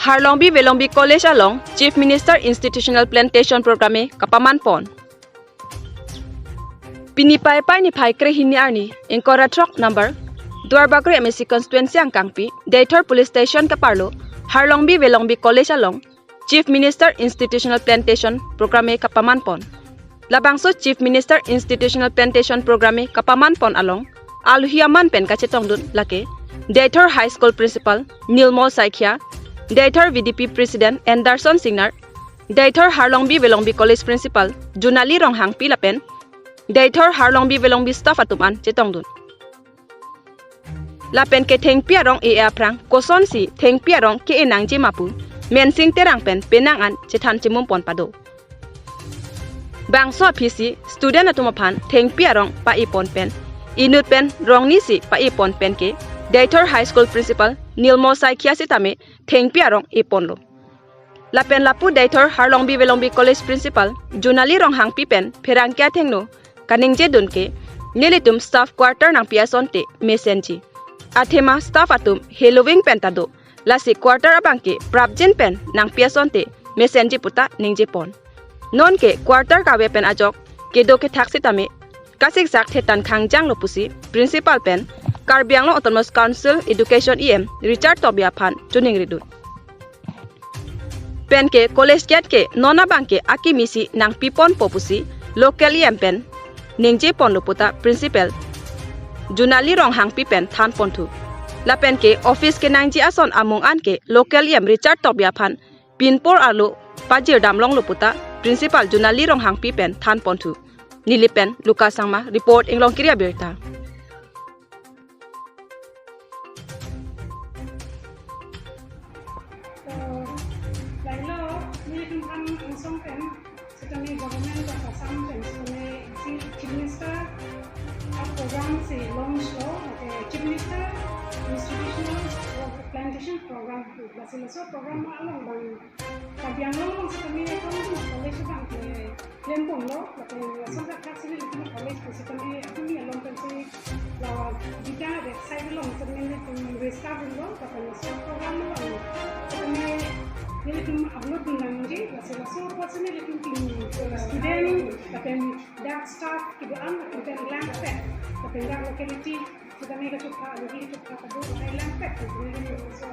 Harlongbi Velongbi College along Chief Minister Institutional Plantation Programme kekaman pon. Pinipai-pai ni pai kre hini arni engkora truck number Duarbagori MAC constituency angkangpi Deithor Police Station kaparlo Harlongbi Velongbi College along Chief Minister Institutional Plantation Programme kekaman pon. Labangso Chief Minister Institutional Plantation Programme kekaman pon along Alohi Aman pen kachetong dun lake Deithor High School Principal Nilmol Saikia, Deithor VDP President Anderson Singnar, Deithor Harlongbi Velongbi College Principal Yunaly Ronghangpi Lapen Deithor Harlongbi Velongbi Stuff Atum Chetong dun. Lapen ke Thengpi Arong aprang koson si Thengpi Arong ke Ningje mapu Mensing Terang pen penangan Chethan cimum pon pado. Bangso PC student atumapan Thengpi Arong pa ipon pen inut pen rong ni si pa ipon pen ke Deithor High School Principal Nilmol Saikia sitame Thengpi Arong ipon lo. Lapen Lapu Deithor Harlongbi Velongbi College Principal Yunaly Ronghangpi pen perangkia Athengno Ningje dunke Nelitum Staff Quarter nang Asonte Mesen Athema Stuff Atum Halloween pentado Lasi Quarter abangke prabjen pen nang Asonte Mesen puta Ningje pon. Non ke quarter kawe pen ajok kedo ke taksitame kasik sak Chethan khangjang lo pusi principal pen Karbiang lo Autonomous Council Education EM Richard Tobia Phan tuning ridut. Pen ke college gate ke nona bangke aki misi nang pipon popusi Local EM pen Ningje pon luputa principal Yunaly Ronghangpi pen than pon thu. Lapen ke office ke nangji ason amung an ke Local EM Richard Tobia Phan pinpor alu pajir damlong luputa principal Yunaly Ronghangpi pen than pon thu. Nilipen Luka Sangma report inglong kiria berita. Plantation program Lasi program along bang kabiang long sa kami college bang lempong lo laso sa kasi ni college kasi kami kami along kasi la dita de side long sa kami ni restart lo kasi sa program lo kami nilitum upload ng nangje lasi kasi nilitum student tapi dark staff kibaan tapi lang tapi dark locality kita ni kita cuba lagi cuba kedua Thailand pet so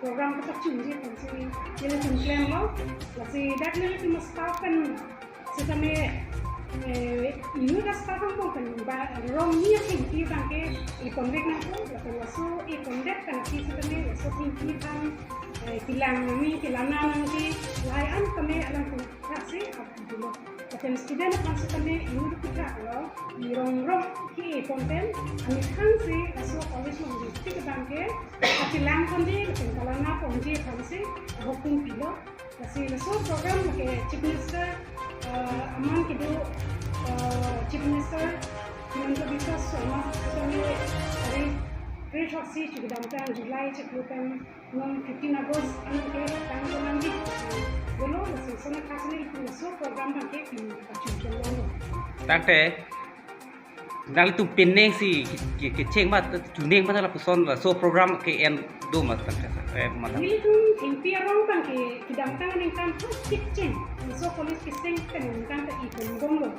program kita cunji pensi jadi plan lo lasi dak ni kita staff kan kita ni ini dah staff kan rong ni Thengpi bangke ikon dek nak tu lasu ikon dek kan kita ni lasu Thengpi kan kilang ni kilana nanti layan kami alam tu kasi dulu Lapen student kan kami ini kita lo rong ki konten kami kan si lasu college lo di bangke kilang kan di kalana ponji kan si hukum pilo lasu program ke Chief Minister Aman kido Chief Minister Yunaly bisa semua kami hari Resources juga dalam Julai ceklukan 15 Agustus anak ke tanggal nanti dulu masih sana kasih itu masuk program bangke ini pacukan lo. Tante Nelitum pineng si keceng mat juning mat la puson so program ke en do mat tante mat. Nelitum Thengpi Arong bangke kidang tangan yang kan keceng so polis keceng kan kan tak ikon gong lo.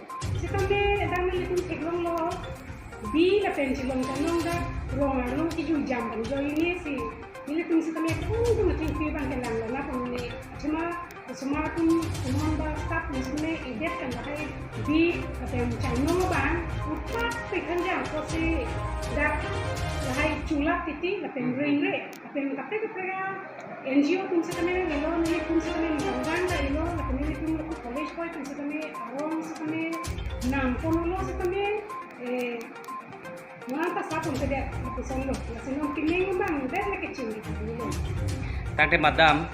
Sekarang dah Nelitum teglong lo bi Lapen silong kanong da rong iju jam kan jo ini si Nelitum kami tu Thengpi bangke lang na pun ni cuma tu ba staff ni idet kan bahai bi Lapen channel bang utak pekan jam ko si dak bahai chulak titi Lapen ring Lapen kapte NGO tu kami lelo Nelitum kami ngang da ilo Lapen Nelitum college boy tu kami Arong kami nang kono kami Mata sapun kedek aku solo. Lasenong kining bang dek nak kecil. Tante madam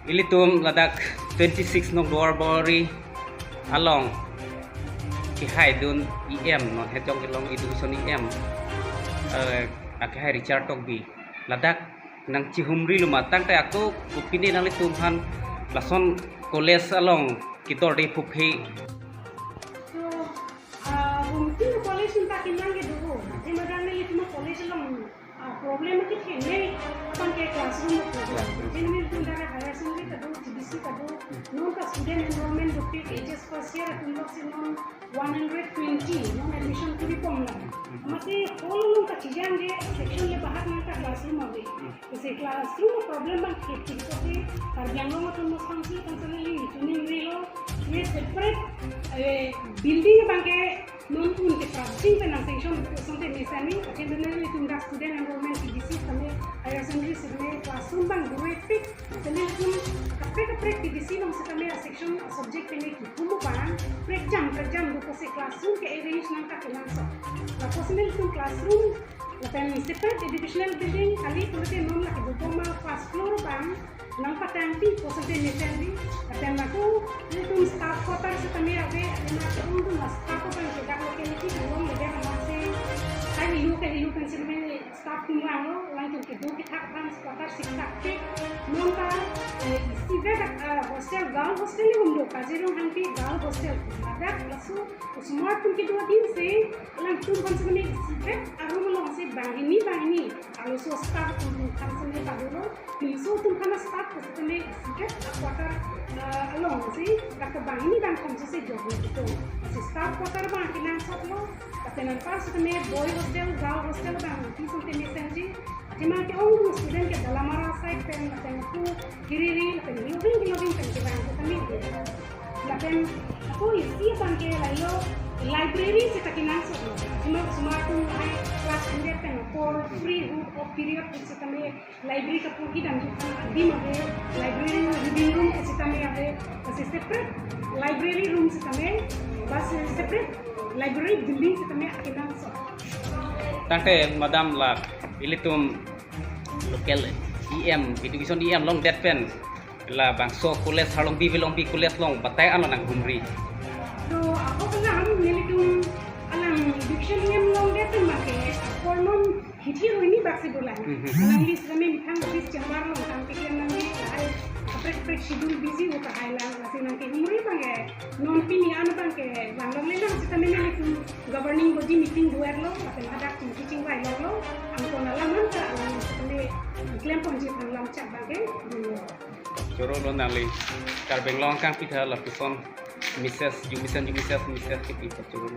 Nelitum ladak 26 No Duarbagori along High dun EM no hetong ilong education EM akhir Richard Togbi ladak nang cihumri lumat tante aku kupini Nelitum han lason college along kitor de puphi mungkin college kita kinang gitu. Di mana ni cuma college lang problem kita ni apa ke classroom program. Jadi tunda higher secondary tadu TBC tadu non ka student enrollment dukti ages first year tunda non 120 non admission to be pomla. Amati all ka chijan je section le bahar na ka classroom ave. Ese classroom problem bang kita se karjang lo tu mesti constantly tuning relo ye separate building bang ke non pun ke practicing penang section Asonte Mesen ni generally tunda student enrollment TBC kami higher secondary sebenarnya classroom bang dua fit sebenarnya pun kapre TBC nang sebenarnya section subject ini kumu bang per jam dua se classroom ke arrange nang ka kelang Lalu sebenarnya itu classroom, lapen separate educational building kali kemudian non lagi berdoma first floor bang, nang Thengpi Asonte Mesen ni, lapen aku Nelitum Staff Quarter sebenarnya ada untuk staff quarter yang tidak locality belum ada masih, saya hiu kan sebenarnya staff kumang lo, langsung kita kan quarter sikap cek, non ka istilah hostel gaul hostel ni untuk College Ronghangpi gaul hostel, ada langsung semua pun kita din se langsung kan sebenarnya istilah Arong lo masih bang ini, kalau so staff pun kan sebenarnya baru lo, tu kan staff sebenarnya istilah quarter Arong sih, kata bang ini bang konsumsi job itu, masih staff quarter bang kita sok lo, kata nanti sebenarnya boy hostel gaul hostel bang, Asonte Mesen sih. Cuma ke orang student ke dalam rasa pen aku kiri pen loving pen ke bang kami lapen aku isi bang ke lalu library kita kena cuma aku kelas kemudian pen for free of period kita kami library ke pergi dan di mana library reading room kita kami ada masih separate library room kita kami masih separate library building kita kami kena Tangke Madam lah Nelitum Local EM Division EM Long Deadpen labangso College Harlongbi Velongbi College Long batai ano nang humri. So ako pala Nelitum alang Division EM Long Deadpen make ako non hitiro ini baksi bulan. Alang list kami mitang list jamar long kang pikiran nanti ay kapret schedule busy ho kahailan kasi nang humri pange non pini ano pange langlong lang sa kami Nelitum governing body meeting duer lo akan ada teaching by lo ang konalaman ka ang kami klaim pon ji ang lam chat bagay Joro lo nali Velonglongbi Ronghangpi lapu son Mrs. Jumisen kiti joro.